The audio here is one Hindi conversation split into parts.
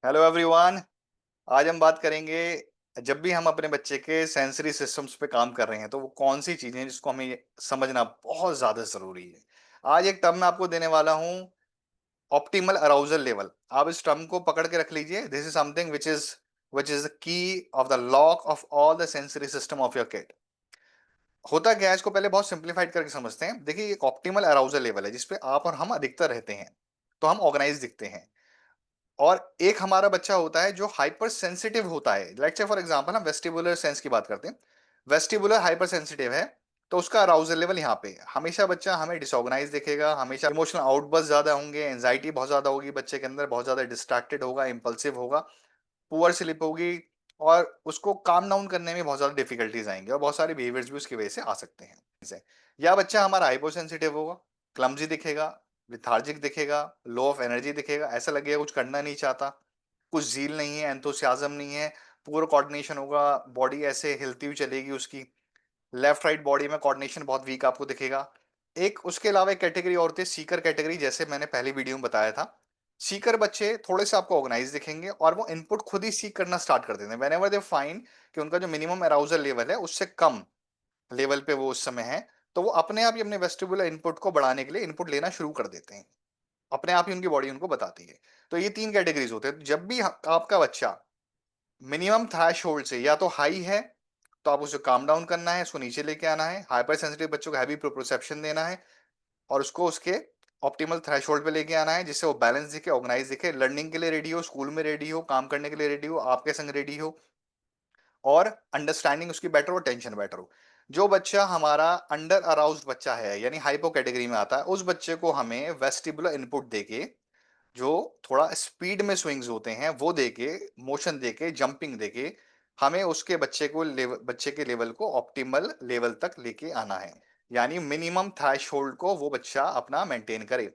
Hello everyone. आज हम बात करेंगे, जब भी हम अपने बच्चे के सेंसरी सिस्टम्स पे काम कर रहे हैं तो वो कौन सी चीजें हैं जिसको हमें समझना बहुत ज्यादा जरूरी है। आज एक टर्म मैं आपको देने वाला हूँ, ऑप्टिमल अराउजल लेवल। आप इस टर्म को पकड़ के रख लीजिए। This is something which is the key of the lock of all the sensory system of your kid. होता क्या है, इसको पहले बहुत सिंप्लीफाइड करके समझते हैं। देखिए, एक ऑप्टिमल अराउजल लेवल है जिसपे आप और हम अधिकतर रहते हैं, तो हम ऑर्गेनाइज दिखते हैं। और एक हमारा बच्चा होता है जो हाइपर सेंसिटिव होता है। लेट्स से फॉर एग्जांपल हम वेस्टिबुलर सेंस की बात करते हैं। वेस्टिबुलर हाइपर सेंसिटिव है, तो उसका अराउजल लेवल यहाँ पे है। हमेशा बच्चा हमें डिसऑर्गेनाइज दिखेगा, हमेशा इमोशनल आउटबर्स्ट ज्यादा होंगे, एंजाइटी बहुत ज्यादा होगी बच्चे के अंदर, बहुत ज्यादा डिस्ट्रैक्टेड होगा, इंपल्सिव होगा, पुअर स्लीप होगी, और उसको काम डाउन करने में बहुत ज्यादा डिफिकल्टीज आएंगे और बहुत सारे बिहेवियर्स भी उसकी वजह से आ सकते हैं। या बच्चा हमारा हाइपो सेंसिटिव होगा, क्लमजी दिखेगा, लिथार्जिक दिखेगा, लो ऑफ एनर्जी दिखेगा, ऐसा लगेगा कुछ करना नहीं चाहता, कुछ जील नहीं है, एंथुसियाज्म नहीं है, पूरा कोऑर्डिनेशन होगा, बॉडी ऐसे हिलती हुई चलेगी उसकी, लेफ्ट राइट बॉडी में कोऑर्डिनेशन बहुत वीक आपको दिखेगा। एक उसके अलावा एक कैटेगरी और होती है, सीकर कैटेगरी, जैसे मैंने पहली वीडियो में बताया था। सीकर बच्चे थोड़े से आपको ऑर्गेनाइज दिखेंगे और वो इनपुट खुद ही सीक करना स्टार्ट कर देते हैं वेन एवर दे फाइंड कि उनका जो मिनिमम अराउजल लेवल है उससे कम लेवल पे वो उस समय है, तो वो अपने आप ही अपने वेस्टिबुलर इनपुट को बढ़ाने के लिए इनपुट लेना शुरू कर देते हैं। अपने आप ही उनकी बॉडी उनको बताती है। तो ये तीन कैटेगरीज होते हैं। तो जब भी आपका बच्चा मिनिमम थ्रेश होल्ड से या तो हाई है, तो आप उसे काम डाउन करना है, उसको नीचे लेके आना है। हाइपर सेंसिटिव बच्चों को हैवी प्रोप्रोसेप्शन देना है और उसको उसके ऑप्टिमल थ्रेशोल्ड पे लेके आना है, जिससे वो बैलेंस दिखे, ऑर्गेनाइज दिखे, लर्निंग के लिए रेडी हो, स्कूल में रेडी हो, काम करने के लिए रेडी हो, आपके संग रेडी हो, और अंडरस्टैंडिंग उसकी बेटर हो, टेंशन बेटर हो। जो बच्चा हमारा अंडर अराउज्ड बच्चा है, यानी हाइपो कैटेगरी में आता है, उस बच्चे को हमें वेस्टिबुलर इनपुट देके, जो थोड़ा स्पीड में स्विंग्स होते हैं वो देके, मोशन देके, जंपिंग देके, हमें उसके बच्चे के लेवल को ऑप्टिमल लेवल तक लेके आना है। यानी मिनिमम थ्रेशोल्ड को वो बच्चा अपना मेंटेन करे।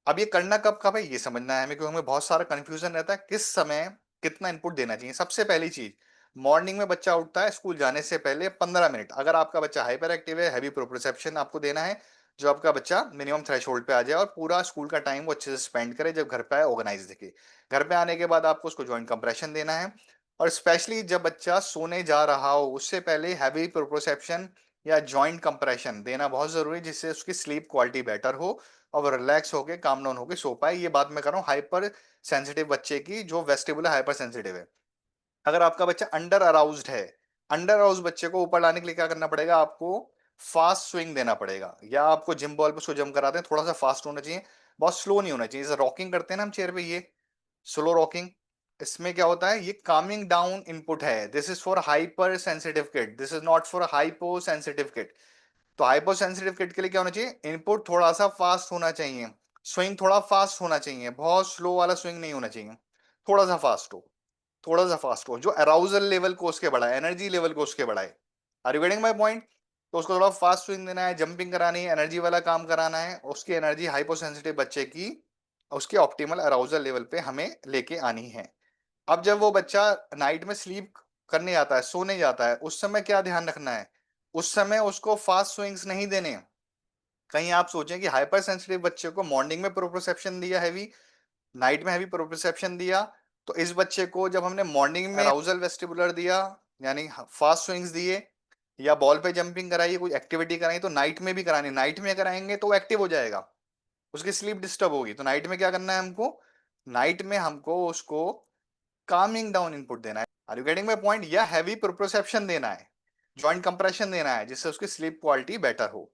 अब ये करना कब कब है ये समझना है हमें, क्योंकि हमें बहुत सारा कंफ्यूजन रहता है किस समय कितना इनपुट देना चाहिए। सबसे पहली चीज, मॉर्निंग में बच्चा उठता है, स्कूल जाने से पहले 15 मिनट अगर आपका बच्चा हाइपर एक्टिव है, हैवी प्रोप्रोसेप्शन आपको देना है, जो आपका बच्चा मिनिमम थ्रेशोल्ड पे आ जाए और पूरा स्कूल का टाइम वो अच्छे से स्पेंड करे, जब घर पे आए ऑर्गेनाइज दिखे। घर पे आने के बाद आपको उसको जॉइंट कंप्रेशन देना है, और स्पेशली जब बच्चा सोने जा रहा हो उससे पहले हैवी प्रोप्रोसेप्शन या जॉइंट कंप्रेशन देना बहुत जरूरी है, जिससे उसकी स्लीप क्वालिटी बेटर हो और वो रिलैक्स होके काम डाउन होके सो पाए। ये बात मैं कर रहा हूँ हाइपर सेंसिटिव बच्चे की, जो वेस्टिबुलर हाइपर सेंसिटिव है। अगर आपका बच्चा अंडर अराउज्ड है, अंडर अराउज बच्चे को ऊपर लाने के लिए क्या करना पड़ेगा आपको? फास्ट स्विंग देना पड़ेगा, या आपको जिम बॉल पे उसको जम कराते हैं, थोड़ा सा फास्ट होना चाहिए, बहुत स्लो नहीं होना चाहिए। जैसे रॉकिंग करते हैं ना हम चेयर पे, ये स्लो रॉकिंग, इसमें क्या होता है, ये कामिंग डाउन इनपुट है। This is for hyper sensitive kid, this is not for hypo sensitive kid. तो हाइपर सेंसिटिव किड के लिए क्या होना चाहिए? इनपुट थोड़ा सा फास्ट होना चाहिए, स्विंग थोड़ा फास्ट होना चाहिए, बहुत स्लो वाला स्विंग नहीं होना चाहिए, थोड़ा सा फास्ट हो, थोड़ा सा फास्ट हो, जो अराउजल लेवल को उसके बढ़ाए, एनर्जी लेवल को उसके बढ़ाए। Are you getting my point? तो उसको थोड़ा फास्ट स्विंग देना है, जंपिंग करानी है, एनर्जी वाला काम कराना है, उसकी एनर्जी हाइपोसेंसिटिव बच्चे की उसके ऑप्टिमल अराउजल लेवल पे हमें लेके आनी है। अब जब वो बच्चा नाइट में स्लीप करने जाता है, सोने जाता है, उस समय क्या ध्यान रखना है? उस समय उसको फास्ट स्विंग्स नहीं देने। कहीं आप सोचें कि हाइपर सेंसिटिव बच्चे को मॉर्निंग में प्रोप्रोसेप्शन दिया हैवी, नाइट में हैवी प्रोप्रोसेप्शन दिया, तो इस बच्चे को जब हमने मॉर्निंग में अराउजल वेस्टिबुलर दिया, यानी फास्ट स्विंग्स दिए, या बॉल पे जंपिंग कराई, कोई एक्टिविटी कराई, तो नाइट में भी करानी। नाइट में कराएंगे तो वो एक्टिव हो जाएगा, उसकी स्लीप डिस्टर्ब होगी। तो नाइट में क्या करना है हमको? नाइट में हमको उसको कामिंग डाउन इनपुट देना है। Are you getting my point? या हैवी प्रोप्रोसेप्शन देना है, जॉइंट कंप्रेशन देना है, जिससे उसकी स्लीप क्वालिटी बेटर हो।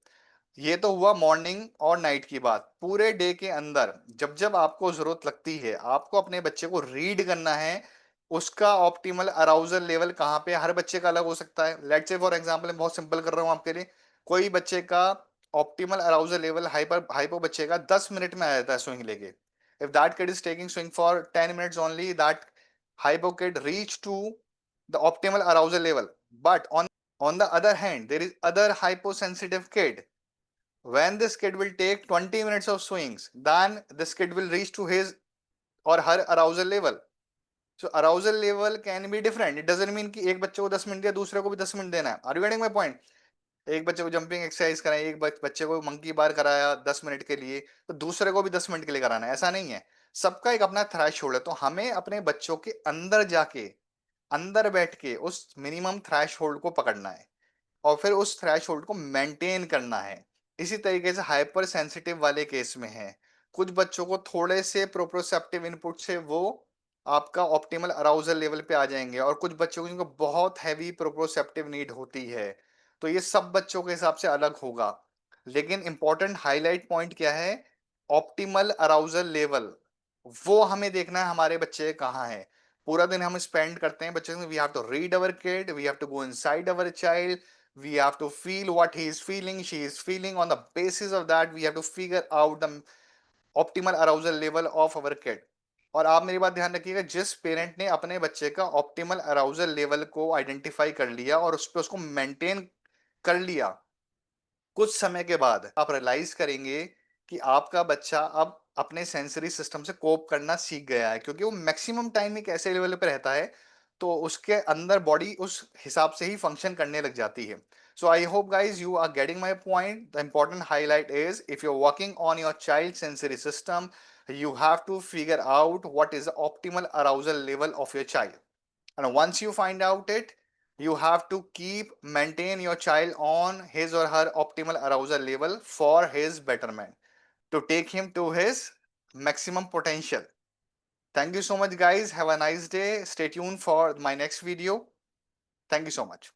ये तो हुआ मॉर्निंग और नाइट की बात। पूरे डे के अंदर जब जब आपको जरूरत लगती है, आपको अपने बच्चे को रीड करना है, उसका ऑप्टिमल अराउजल लेवल कहाँ पे है। हर बच्चे का अलग हो सकता है। लेट्स से फॉर एग्जांपल, मैं बहुत सिंपल कर रहा हूँ आपके लिए, कोई बच्चे का ऑप्टिमल अराउजल लेवल हाइपो बच्चे का 10 मिनट में आ जाता है स्विंग लेके। If that kid is taking swing for 10 minutes only, that hypo kid reach to the optimal arousal level. But on the other hand, there is other hyposensitive kid. When this kid will take 20 minutes of swings, then this kid will reach to his or her arousal level. So arousal level can be different. It doesn't mean कि एक बच्चे को 10 मिनट दिया, दूसरे को भी 10 मिनट देना है। Are you getting my point? एक बच्चे को जंपिंग एक्सरसाइज कराई, एक बच्चे को मंकी बार कराया 10 मिनट के लिए, तो दूसरे को भी 10 मिनट के लिए कराना है, ऐसा नहीं है। सबका एक अपना थ्रेशोल्ड है, तो हमें अपने बच्चों के अंदर जाके, अंदर बैठ के उस मिनिमम थ्रेशोल्ड को पकड़ना है और फिर उस थ्रेशोल्ड को मेंटेन करना है। इसी तरीके से हाइपर सेंसिटिव वाले केस में है, कुछ बच्चों को थोड़े से प्रोप्रोसेप्टिव इनपुट से वो आपका ऑप्टिमल अराउजल लेवल पे आ जाएंगे और कुछ बच्चों को जिनको बहुत हैवी प्रोप्रोसेप्टिव नीड होती है, तो ये सब बच्चों के हिसाब से अलग होगा। लेकिन इंपॉर्टेंट हाईलाइट पॉइंट क्या है, ऑप्टिमल अराउजल लेवल, वो हमें देखना है हमारे बच्चे कहाँ है। पूरा दिन हम स्पेंड करते हैं बच्चे से, we have to read our kid, we have to go inside our child, we have to feel what he is feeling, she is feeling. On the basis of that we have to figure out the optimal arousal level of our kid. और आप मेरी बात ध्यान रखिएगा, जिस पेरेंट ने अपने बच्चे का ऑप्टिमल अराउजल लेवल को आइडेंटिफाई कर लिया और उस पर उसको मेंटेन कर लिया, कुछ समय के बाद आप रियलाइज करेंगे कि आपका बच्चा अब अपने सेंसरी सिस्टम से कोप करना सीख गया है, क्योंकि वो मैक्सिमम टाइम एक ऐसे लेवल पे रहता है तो उसके अंदर बॉडी उस हिसाब से ही फंक्शन करने लग जाती है। So I hope guys you are getting my point. The important highlight is, if you are working on your child sensory system, you have to figure out what is the optimal arousal level of your child, and once you find out it, you have to keep maintain your child on his or her optimal arousal level for his betterment, to take him to his maximum potential. Thank you so much guys, have a nice day, stay tuned for my next video. Thank you so much.